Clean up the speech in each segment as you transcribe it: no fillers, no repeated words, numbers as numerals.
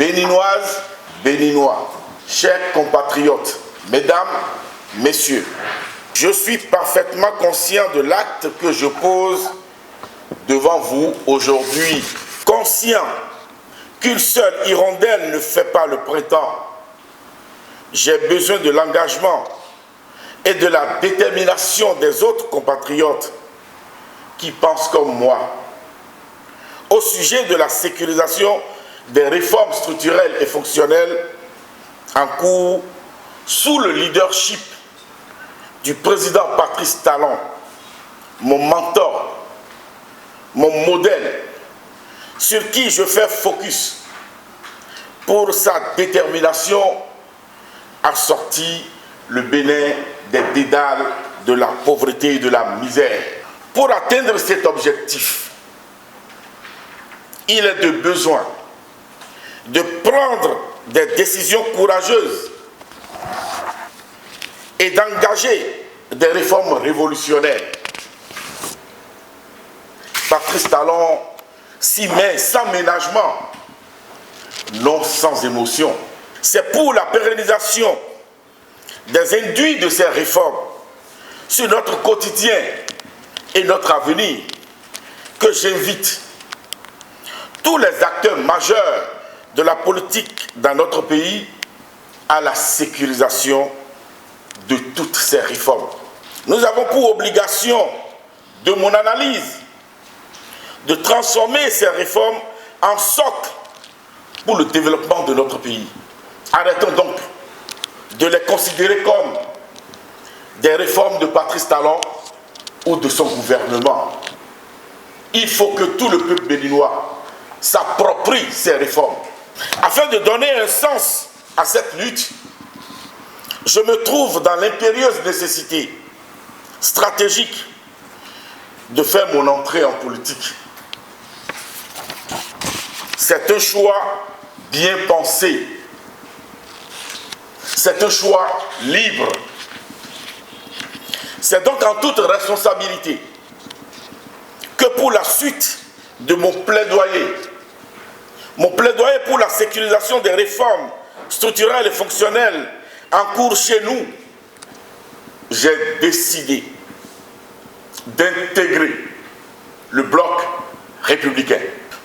Béninoises, Béninois, chers compatriotes, mesdames, messieurs, je suis parfaitement conscient de l'acte que je pose devant vous aujourd'hui, conscient qu'une seule hirondelle ne fait pas le printemps. J'ai besoin de l'engagement et de la détermination des autres compatriotes qui pensent comme moi. Au sujet de la sécurisation des réformes structurelles et fonctionnelles en cours sous le leadership du président Patrice Talon, mon mentor, mon modèle, sur qui je fais focus pour sa détermination à sortir le Bénin des dédales de la pauvreté et de la misère. Pour atteindre cet objectif, il est de besoin de prendre des décisions courageuses et d'engager des réformes révolutionnaires. Patrice Talon s'y met sans ménagement, non sans émotion. C'est pour la pérennisation des induits de ces réformes sur notre quotidien et notre avenir que j'invite tous les acteurs majeurs de la politique dans notre pays à la sécurisation de toutes ces réformes. Nous avons pour obligation, de mon analyse, de transformer ces réformes en socle pour le développement de notre pays. Arrêtons donc de les considérer comme des réformes de Patrice Talon ou de son gouvernement. Il faut que tout le peuple béninois s'approprie ces réformes. Afin de donner un sens à cette lutte, je me trouve dans l'impérieuse nécessité stratégique de faire mon entrée en politique. C'est un choix bien pensé. C'est un choix libre. C'est donc en toute responsabilité que pour la suite de mon plaidoyer pour la sécurisation des réformes structurelles et fonctionnelles en cours chez nous, j'ai décidé d'intégrer le bloc républicain.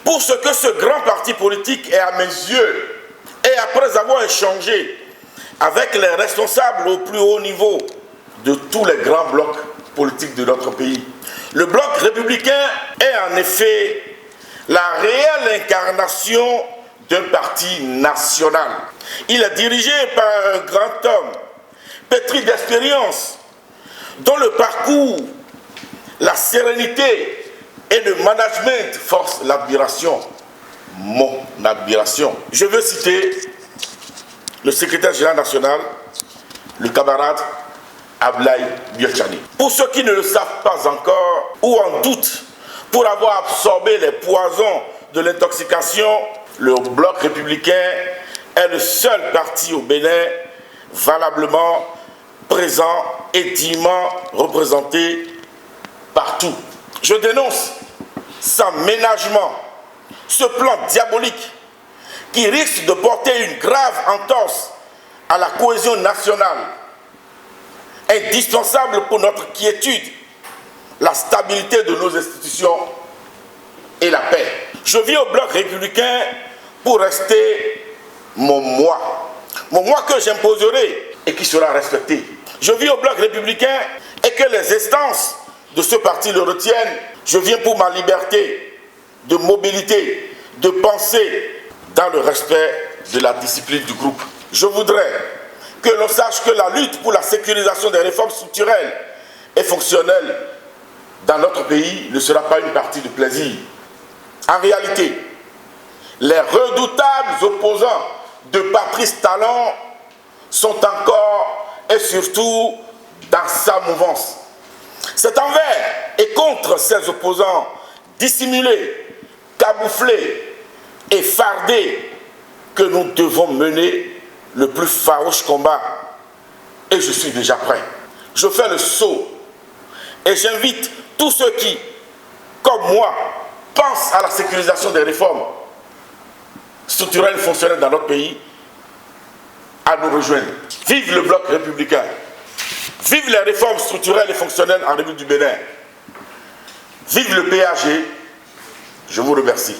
Pour ce que ce grand parti politique est à mes yeux, et après avoir échangé avec les responsables au plus haut niveau de tous les grands blocs politiques de notre pays, le bloc républicain est en effet la réelle incarnation d'un parti national. Il est dirigé par un grand homme, pétri d'expérience, dont le parcours, la sérénité et le management forcent l'admiration, mon admiration. Je veux citer le secrétaire général national, le camarade Ablaye Bielchani. Pour ceux qui ne le savent pas encore ou en doute, pour avoir absorbé les poisons de l'intoxication, le bloc républicain est le seul parti au Bénin valablement présent et dignement représenté partout. Je dénonce sans ménagement ce plan diabolique qui risque de porter une grave entorse à la cohésion nationale, indispensable pour notre quiétude, la stabilité de nos institutions et la paix. Je vis au bloc républicain pour rester mon moi que j'imposerai et qui sera respecté. Je vis au bloc républicain et que les instances de ce parti le retiennent. Je viens pour ma liberté de mobilité, de pensée, dans le respect de la discipline du groupe. Je voudrais que l'on sache que la lutte pour la sécurisation des réformes structurelles et fonctionnelles dans notre pays ne sera pas une partie de plaisir. En réalité, les redoutables opposants de Patrice Talon sont encore et surtout dans sa mouvance. C'est envers et contre ces opposants dissimulés, camouflés et fardés que nous devons mener le plus farouche combat. Et je suis déjà prêt. Je fais le saut et j'invite tous ceux qui, comme moi, pensent à la sécurisation des réformes structurelles et fonctionnelles dans notre pays à nous rejoindre. Vive le bloc républicain. Vive les réformes structurelles et fonctionnelles en République du Bénin. Vive le PAG. Je vous remercie.